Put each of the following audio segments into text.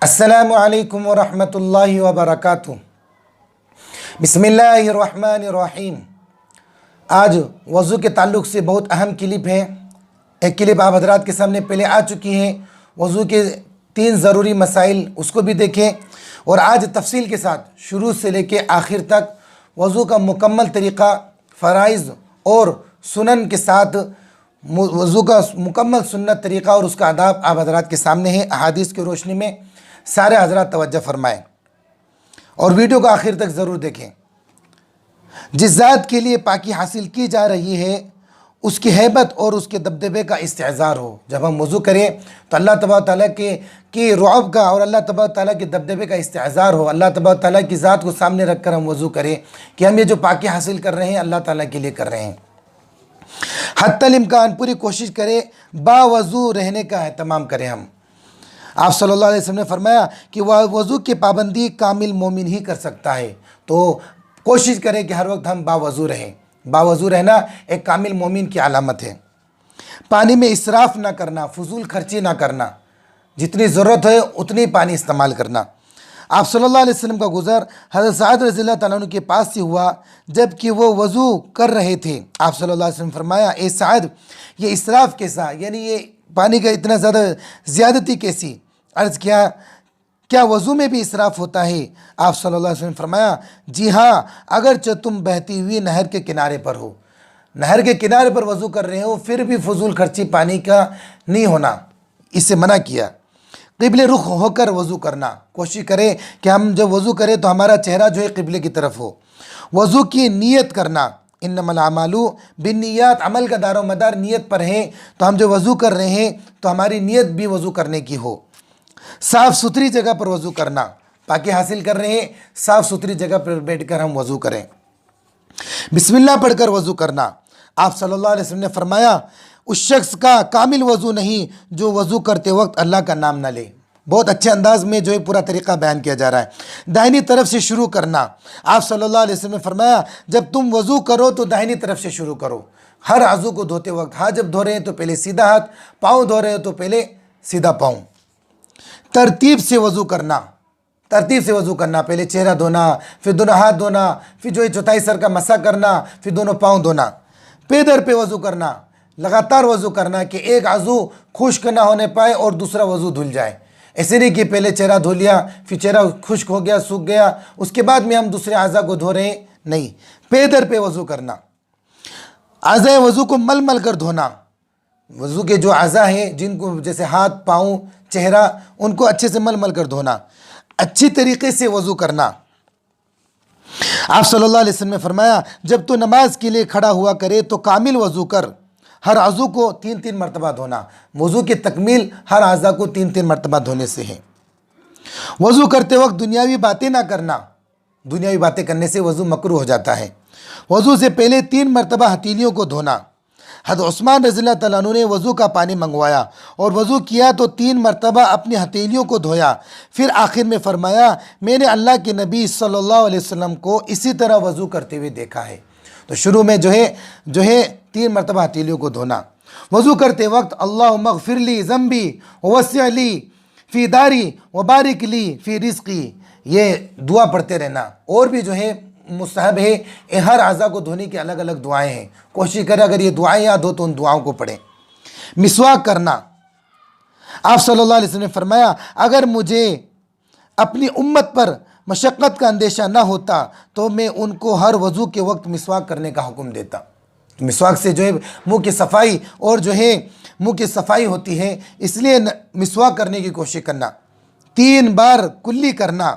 السلام علیکم ورحمۃ اللہ وبرکاتہ۔ بسم اللہ الرحمن الرحیم۔ آج وضو کے تعلق سے بہت اہم کلپ ہے۔ ایک کلپ آپ حضرات کے سامنے پہلے آ چکی ہے، وضو کے 3 ضروری مسائل، اس کو بھی دیکھیں، اور آج تفصیل کے ساتھ شروع سے لے کے آخر تک وضو کا مکمل طریقہ، فرائض اور سنن کے ساتھ وضو کا مکمل سنت طریقہ اور اس کا آداب آپ حضرات کے سامنے ہے۔ احادیث کی روشنی میں سارے حضرات توجہ فرمائیں اور ویڈیو کو آخر تک ضرور دیکھیں۔ جس ذات کے لیے پاکی حاصل کی جا رہی ہے، اس کی ہیبت اور اس کے دبدبے کا استعظار ہو۔ جب ہم وضو کریں تو اللہ تبارک تعالیٰ کی رعب کا اور اللہ تبارک تعالیٰ کے دبدبے کا استعظار ہو۔ اللہ تبارک تعالیٰ کی ذات کو سامنے رکھ کر ہم وضو کریں کہ ہم یہ جو پاکی حاصل کر رہے ہیں اللہ تعالیٰ کے لیے کر رہے ہیں۔ حتی الامکان پوری کوشش کریں باوضو رہنے کا اہتمام کریں۔ ہم آپ صلی اللہ علیہ وسلم نے فرمایا کہ وضو کی پابندی کامل مومن ہی کر سکتا ہے، تو کوشش کریں کہ ہر وقت ہم باوضو رہیں۔ باوضو رہنا ایک کامل مومن کی علامت ہے۔ پانی میں اسراف نہ کرنا، فضول خرچی نہ کرنا، جتنی ضرورت ہے اتنی پانی استعمال کرنا۔ آپ صلی اللہ علیہ وسلم کا گزر حضرت سعد رضی اللہ تعالیٰ عنہ کے پاس سے ہوا جب کہ وہ وضو کر رہے تھے۔ آپ صلی اللہ علیہ وسلم فرمایا، اے سعد، یہ اسراف کیسا، یعنی یہ پانی کا اتنا زیادہ زیادتی کیسی؟ عرض کیا، کیا وضو میں بھی اسراف ہوتا ہے؟ آپ صلی اللہ علیہ وسلم فرمایا، جی ہاں، اگرچہ تم بہتی ہوئی نہر کے کنارے پر ہو، نہر کے کنارے پر وضو کر رہے ہو، پھر بھی فضول خرچی پانی کا نہیں ہونا، اس سے منع کیا۔ قبلے رخ ہو کر وضو کرنا، کوشش کریں کہ ہم جب وضو کریں تو ہمارا چہرہ جو ہے قبلے کی طرف ہو۔ وضو کی نیت کرنا، انما الاعمال بالنیات، عمل کا دار و مدار نیت پر ہے، تو ہم جو وضو کر رہے ہیں تو ہماری نیت بھی وضو کرنے کی ہو۔ صاف ستھری جگہ پر وضو کرنا، پاکی حاصل کر رہے ہیں، صاف ستھری جگہ پر بیٹھ کر ہم وضو کریں۔ بسم اللہ پڑھ کر وضو کرنا، آپ صلی اللہ علیہ وسلم نے فرمایا، اس شخص کا کامل وضو نہیں جو وضو کرتے وقت اللہ کا نام نہ لے۔ بہت اچھے انداز میں جو ہے پورا طریقہ بیان کیا جا رہا ہے۔ دائنی طرف سے شروع کرنا، آپ صلی اللہ علیہ وسلم نے فرمایا، جب تم وضو کرو تو دائنی طرف سے شروع کرو۔ ہر عضو کو دھوتے وقت، ہاتھ جب دھو رہے ہیں تو پہلے سیدھا ہاتھ، پاؤں دھو رہے ہیں تو پہلے سیدھا پاؤں۔ ترتیب سے وضو کرنا، ترتیب سے وضو کرنا، پہلے چہرہ دھونا، پھر دونوں ہاتھ دھونا، پھر جو ہے چوتھائی سر کا مسح کرنا، پھر دونوں پاؤں دھونا۔ پے در پہ وضو کرنا، لگاتار وضو کرنا کہ ایک عضو خشک نہ ہونے پائے اور دوسرا وضو دھل جائے۔ ایسے نہیں کہ پہلے چہرہ دھو لیا، پھر چہرہ خشک ہو گیا، سوکھ گیا، اس کے بعد میں ہم دوسرے اعضاء کو دھو رہے ہیں، نہیں، پے در پہ وضو کرنا۔ اعضاء وضو کو مل مل کر دھونا، وضو کے جو اعضاء ہیں جن کو جیسے ہاتھ، پاؤں، چہرہ، ان کو اچھے سے مل مل کر دھونا، اچھی طریقے سے وضو کرنا۔ آپ صلی اللہ علیہ وسلم نے فرمایا، جب تو نماز کے لیے کھڑا ہوا کرے تو کامل وضو کر، ہر عضو کو 3 مرتبہ دھونا۔ وضو کی تکمیل ہر اعضاء کو 3 مرتبہ دھونے سے ہے۔ وضو کرتے وقت دنیاوی باتیں نہ کرنا، دنیاوی باتیں کرنے سے وضو مکروہ ہو جاتا ہے۔ وضو سے پہلے 3 مرتبہ ہتھیلیوں کو دھونا۔ حضرت عثمان رضی اللہ تعالیٰ عنہ نے وضو کا پانی منگوایا اور وضو کیا تو 3 مرتبہ اپنی ہتھیلیوں کو دھویا، پھر آخر میں فرمایا، میں نے اللہ کے نبی صلی اللہ علیہ وسلم کو اسی طرح وضو کرتے ہوئے دیکھا ہے۔ تو شروع میں جو ہے 3 مرتبہ ہتھیلیوں کو دھونا۔ وضو کرتے وقت اللہم اغفر لی ذنبی ووسع لی فی داری وبارک لی فی رزقی، یہ دعا پڑھتے رہنا۔ اور بھی جو ہے مستحب ہے، ہر اعضاء کو دھونے کی الگ الگ دعائیں ہیں، کوشش کریں اگر یہ دعائیں یاد ہو تو ان دعاؤں کو پڑھیں۔ مسواک کرنا، آپ صلی اللہ علیہ وسلم نے فرمایا، اگر مجھے اپنی امت پر مشقت کا اندیشہ نہ ہوتا تو میں ان کو ہر وضو کے وقت مسواک کرنے کا حکم دیتا۔ مسواک سے جو ہے منہ کی صفائی اور جو ہے منہ کی صفائی ہوتی ہے، اس لیے مسواک کرنے کی کوشش کرنا۔ 3 بار کلی کرنا،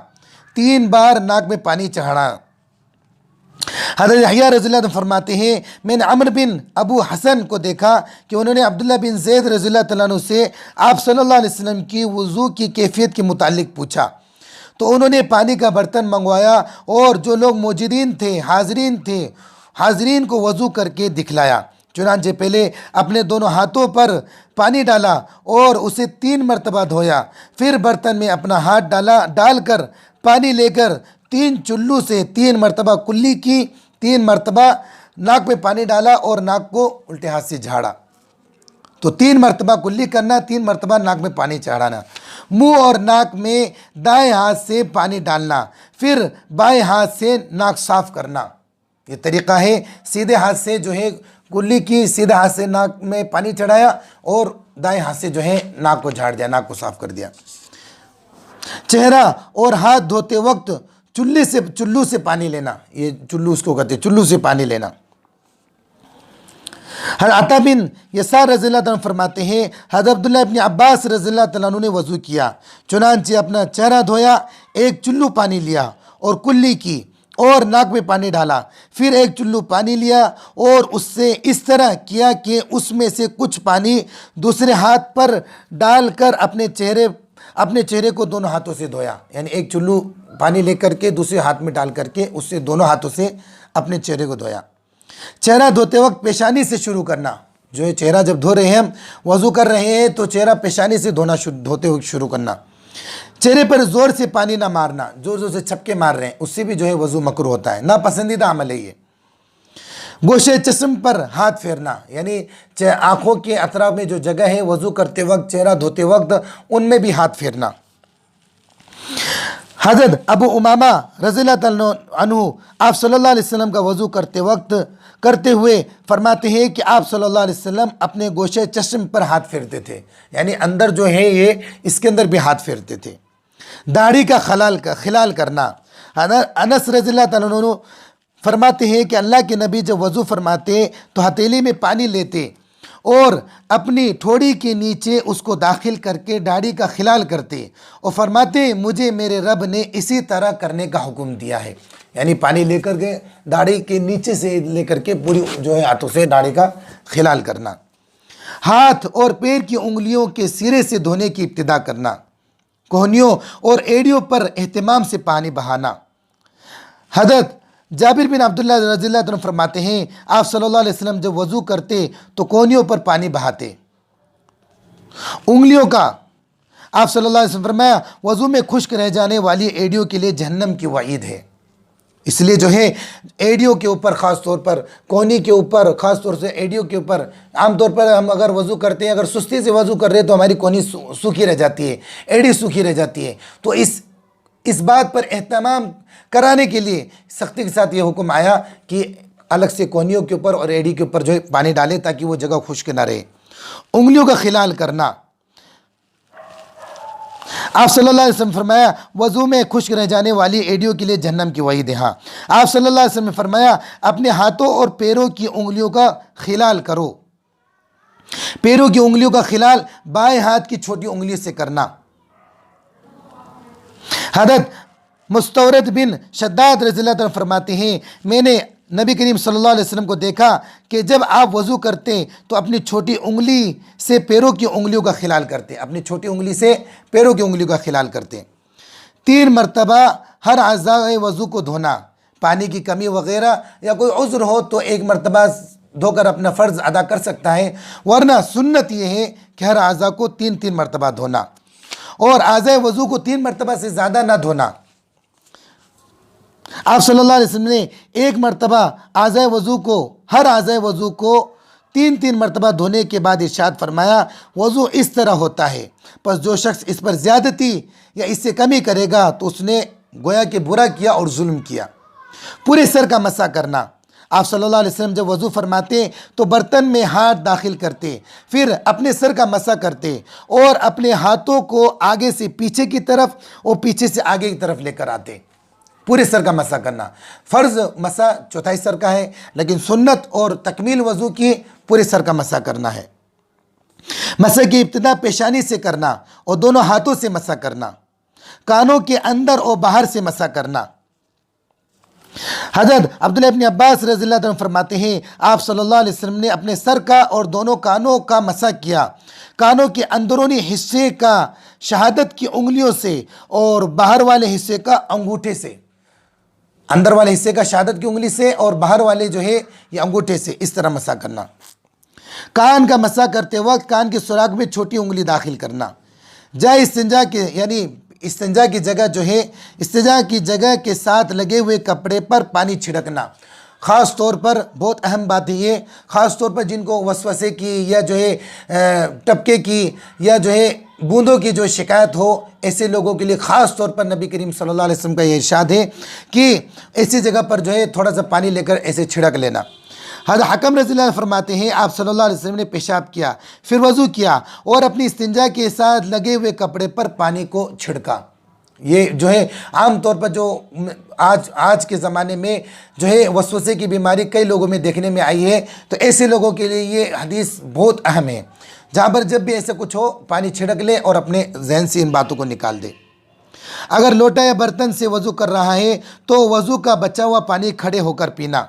3 بار ناک میں پانی چڑھانا۔ حضرت یحییٰ رضی اللہ عنہ فرماتے ہیں، میں نے عمرو بن ابو حسن کو دیکھا کہ انہوں نے عبداللہ بن زید رضی اللہ تعالیٰ عنہ سے آپ صلی اللہ علیہ وسلم کی وضو کی کیفیت کے متعلق پوچھا، تو انہوں نے پانی کا برتن منگوایا اور جو لوگ موجودین تھے، حاضرین کو وضو کر کے دکھلایا۔ چنانچہ پہلے اپنے دونوں ہاتھوں پر پانی ڈالا اور اسے 3 مرتبہ دھویا، پھر برتن میں اپنا ہاتھ ڈال کر پانی لے کر 3 چلو سے 3 مرتبہ کلی کی، 3 مرتبہ ناک میں پانی ڈالا اور ناک کو الٹے ہاتھ سے جھاڑا۔ تو 3 مرتبہ کلی کرنا، 3 مرتبہ ناک میں پانی چڑھانا، منہ اور ناک میں دائیں ہاتھ سے پانی ڈالنا، پھر بائیں ہاتھ سے ناک صاف کرنا۔ یہ طریقہ ہے، سیدھے ہاتھ سے جو ہے کلی کی، سیدھے ہاتھ سے ناک میں پانی چڑھایا اور دائیں ہاتھ سے جو ہے ناک کو جھاڑ دیا، ناک کو صاف کر دیا۔ چہرہ اور ہاتھ دھوتے وقت چلو سے پانی لینا، یہ چلو اس کو کہتے ہیں، چلو سے پانی لینا۔ حضرت عطا بن یسار رضی اللہ عنہ فرماتے ہیں حضرت عبداللہ ابن عباس رضی اللہ عنہ نے وضو کیا، چنانچہ اپنا چہرہ دھویا، ایک چلو پانی لیا اور کلی کی اور ناک میں پانی ڈالا، پھر ایک چلو پانی لیا اور اس سے اس طرح کیا کہ اس میں سے کچھ پانی دوسرے ہاتھ پر ڈال کر اپنے چہرے کو دونوں ہاتھوں سے دھویا، یعنی ایک چلو پانی لے کر کے دوسرے ہاتھ میں ڈال کر کے اس سے دونوں ہاتھوں سے اپنے چہرے کو دھویا۔ چہرہ دھوتے وقت پیشانی سے شروع کرنا، جو ہے چہرہ جب دھو رہے ہیں ہم، وضو کر رہے ہیں تو چہرہ پیشانی سے دھوتے ہوئے شروع کرنا۔ چہرے پر زور سے پانی نہ مارنا، زور سے چھپکے مار رہے ہیں اس سے بھی جو ہے وضو مکروہ ہوتا ہے، ناپسندیدہ عمل ہے یہ۔ گوشے چشم پر ہاتھ پھیرنا، یعنی آنکھوں کے اطراف میں جو جگہ ہے وضو کرتے وقت، چہرہ دھوتے وقت ان میں بھی ہاتھ پھیرنا۔ حضرت ابو امامہ رضی اللہ عنہ آپ صلی اللہ علیہ وسلم کا وضو کرتے ہوئے فرماتے ہیں کہ آپ صلی اللہ علیہ وسلم اپنے گوشے چشم پر ہاتھ پھیرتے تھے، یعنی اندر جو ہے یہ اس کے اندر بھی ہاتھ پھیرتے تھے۔ داڑھی کا خلال کرنا، انس رضی اللہ عنہ فرماتے ہیں کہ اللہ کے نبی جب وضو فرماتے تو ہتھیلی میں پانی لیتے اور اپنی ٹھوڑی کے نیچے اس کو داخل کر کے داڑھی کا خلال کرتے اور فرماتے مجھے میرے رب نے اسی طرح کرنے کا حکم دیا ہے، یعنی پانی لے کر کے داڑھی کے نیچے سے لے کر کے پوری جو ہے ہاتھوں سے داڑھی کا خلال کرنا۔ ہاتھ اور پیر کی انگلیوں کے سرے سے دھونے کی ابتدا کرنا، کوہنیوں اور ایڑیوں پر اہتمام سے پانی بہانا۔ حضرت جابر بن عبداللہ رضی اللہ عنہ فرماتے ہیں آپ صلی اللہ علیہ وسلم جب وضو کرتے تو کونیوں پر پانی بہاتے، انگلیوں کا۔ آپ صلی اللہ علیہ وسلم فرمایا وضو میں خشک رہ جانے والی ایڑیوں کے لیے جہنم کی وعید ہے، اس لیے جو ہے ایڑیوں کے اوپر خاص طور پر، کونی کے اوپر خاص طور سے، ایڑیوں کے اوپر عام طور پر ہم اگر وضو کرتے ہیں، اگر سستی سے وضو کر رہے تو ہماری کونی سوکھی رہ جاتی ہے، ایڑی سوکھی رہ جاتی ہے، تو اس بات پر اہتمام کرانے کے لیے سختی کے ساتھ یہ حکم آیا کہ الگ سے کونیوں کے اوپر اور ایڑی کے اوپر جو ہے پانی ڈالے تاکہ وہ جگہ خشک نہ رہے۔ انگلیوں کا خلال کرنا، آپ صلی اللہ علیہ وسلم فرمایا وضو میں خشک رہ جانے والی ایڑیوں کے لیے جہنم کی وعید ہے۔ ہاں، آپ صلی اللہ علیہ وسلم نے فرمایا اپنے ہاتھوں اور پیروں کی انگلیوں کا خلال کرو، پیروں کی انگلیوں کا خلال بائیں ہاتھ کی چھوٹی انگلی سے کرنا۔ حضرت مستورد بن شداد رضی اللہ عنہ فرماتے ہیں میں نے نبی کریم صلی اللہ علیہ وسلم کو دیکھا کہ جب آپ وضو کرتے تو اپنی چھوٹی انگلی سے پیروں کی انگلیوں کا خلال کرتے، اپنی چھوٹی انگلی سے پیروں کی انگلیوں کا خلال کرتے۔ 3 مرتبہ ہر اعضاء وضو کو دھونا، پانی کی کمی وغیرہ یا کوئی عذر ہو تو 1 مرتبہ دھو کر اپنا فرض ادا کر سکتا ہے، ورنہ سنت یہ ہے کہ ہر اعضاء کو 3 مرتبہ دھونا اور اعضاء وضو کو 3 مرتبہ سے زیادہ نہ دھونا۔ آپ صلی اللہ علیہ وسلم نے 1 مرتبہ ہر اعضاء وضو کو 3 مرتبہ دھونے کے بعد ارشاد فرمایا وضو اس طرح ہوتا ہے، پس جو شخص اس پر زیادتی یا اس سے کمی کرے گا تو اس نے گویا کہ برا کیا اور ظلم کیا۔ پورے سر کا مسح کرنا، آپ صلی اللہ علیہ وسلم جب وضو فرماتے تو برتن میں ہاتھ داخل کرتے، پھر اپنے سر کا مسح کرتے اور اپنے ہاتھوں کو آگے سے پیچھے کی طرف اور پیچھے سے آگے کی طرف لے کر آتے۔ پورے سر کا مسح کرنا، فرض مسح چوتھائی سر کا ہے، لیکن سنت اور تکمیل وضو کی پورے سر کا مسح کرنا ہے۔ مسح کی ابتدا پیشانی سے کرنا اور دونوں ہاتھوں سے مسح کرنا، کانوں کے اندر اور باہر سے مسح کرنا۔ حضرت عبداللہ ابن عباس رضی اللہ عنہ فرماتے ہیں آپ صلی اللہ علیہ وسلم نے اپنے سر کا اور دونوں کانوں کا مسح کیا، کانوں کے اندرونی حصے کا شہادت کی انگلیوں سے اور باہر والے حصے کا انگوٹھے سے، اندر والے حصے کا شہادت کی انگلی سے اور باہر والے جو ہے یہ انگوٹھے سے، اس طرح مسح کرنا۔ کان کا مسح کرتے وقت کان کے سوراخ میں چھوٹی انگلی داخل کرنا، جائے استنجا کے یعنی استنجا کی جگہ کے ساتھ لگے ہوئے کپڑے پر پانی چھڑکنا، خاص طور پر بہت اہم بات ہے یہ، خاص طور پر جن کو وسوسے کی یا جو ہے ٹپکے کی یا جو ہے بوندوں کی جو شکایت ہو، ایسے لوگوں کے لیے خاص طور پر نبی کریم صلی اللہ علیہ وسلم کا یہ ارشاد ہے کہ ایسی جگہ پر جو ہے تھوڑا سا پانی لے کر ایسے چھڑک لینا۔ حضرت حکم رضی اللہ عنہ فرماتے ہیں آپ صلی اللہ علیہ وسلم نے پیشاب کیا، پھر وضو کیا اور اپنی استنجا کے ساتھ لگے ہوئے کپڑے پر پانی کو چھڑکا۔ یہ جو ہے عام طور پر جو آج کے زمانے میں جو ہے وسوسے کی بیماری کئی لوگوں میں دیکھنے میں آئی ہے، تو ایسے لوگوں کے لیے یہ حدیث بہت اہم ہے، جہاں پر جب بھی ایسے کچھ ہو پانی چھڑک لے اور اپنے ذہن سے ان باتوں کو نکال دے۔ اگر لوٹا یا برتن سے وضو کر رہا ہے تو وضو کا بچا ہوا پانی کھڑے ہو کر پینا۔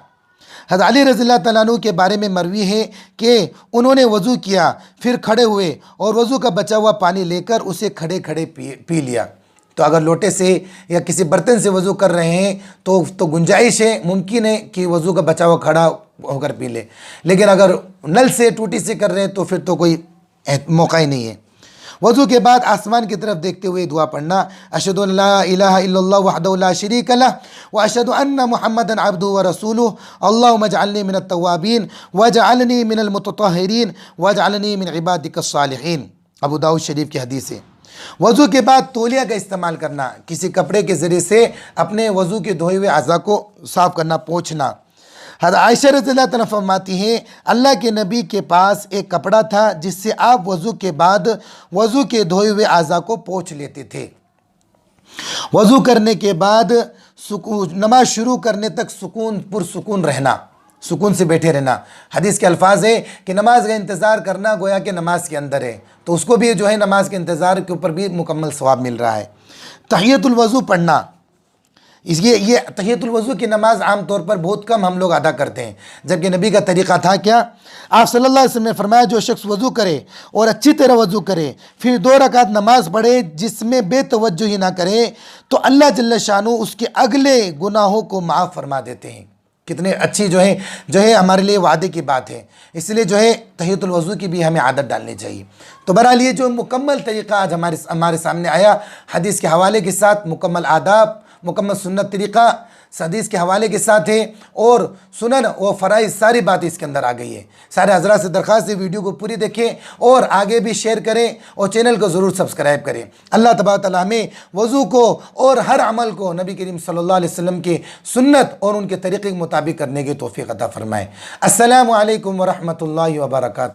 حضرت علی رضی اللہ تعالیٰ عنہ کے بارے میں مروی ہے کہ انہوں نے وضو کیا، پھر کھڑے ہوئے اور وضو کا بچا ہوا پانی لے کر اسے کھڑے کھڑے پی لیا۔ تو اگر لوٹے سے یا کسی برتن سے وضو کر رہے ہیں تو گنجائش ہے، ممکن ہے کہ وضو کا بچا ہوا کھڑا ہو کر پی لے، لیکن اگر نل سے ٹوٹی سے کر رہے ہیں تو پھر تو کوئی موقع ہی نہیں ہے۔ وضو کے بعد آسمان کی طرف دیکھتے ہوئے دعا پڑھنا، اشہد ان لا الہ الا اللہ وحدہ لا شریک لہ واشہد ان محمدا عبدہ ورسولہ اللہم اجعلنی من التوابین واجعلنی من المتطہرین واجعلنی من عبادک الصالحین۔ ابو داؤد شریف کی حدیث ہے۔ وضو کے بعد تولیہ کا استعمال کرنا، کسی کپڑے کے ذریعے سے اپنے وضو کے دھوئے ہوئے اعضاء کو صاف کرنا، پوچھنا۔ حضرت عائشہ رضی اللہ عنہا فرماتی ہیں اللہ کے نبی کے پاس ایک کپڑا تھا جس سے آپ وضو کے بعد وضو کے دھوئے ہوئے اعضاء کو پوچھ لیتے تھے۔ وضو کرنے کے بعد نماز شروع کرنے تک پرسکون رہنا، سکون سے بیٹھے رہنا۔ حدیث کے الفاظ ہے کہ نماز کا انتظار کرنا گویا کہ نماز کے اندر ہے، تو اس کو بھی جو ہے نماز کے انتظار کے اوپر بھی مکمل ثواب مل رہا ہے۔ تحیۃ الوضو پڑھنا، یہ تحیۃ الوضو کی نماز عام طور پر بہت کم ہم لوگ ادا کرتے ہیں، جبکہ نبی کا طریقہ تھا کیا؟ آپ صلی اللہ علیہ وسلم نے فرمایا جو شخص وضو کرے اور اچھی طرح وضو کرے پھر 2 رکعت نماز پڑھے جس میں بے توجہی نہ کرے تو اللہ جل شانہ اس کے اگلے گناہوں کو معاف فرما دیتے ہیں۔ کتنے اچھی جو ہے ہمارے لیے وعدے کی بات ہے، اس لیے جو ہے تحیۃ الوضو کی بھی ہمیں عادت ڈالنی چاہیے۔ تو بہرحال یہ جو مکمل طریقہ آج ہمارے سامنے آیا حدیث کے حوالے کے ساتھ، مکمل آداب، مکمل سنت طریقہ حدیث کے حوالے کے ساتھ ہے، اور سنن و فرائض ساری باتیں اس کے اندر آ گئی ہے۔ سارے حضرات سے درخواست ہے ویڈیو کو پوری دیکھیں اور آگے بھی شیئر کریں اور چینل کو ضرور سبسکرائب کریں۔ اللہ تبارک تعالیٰ ہمیں وضو کو اور ہر عمل کو نبی کریم صلی اللہ علیہ وسلم کے سنت اور ان کے طریقے کے مطابق کرنے کی توفیق عطا فرمائے۔ السلام علیکم ورحمۃ اللہ وبرکاتہ۔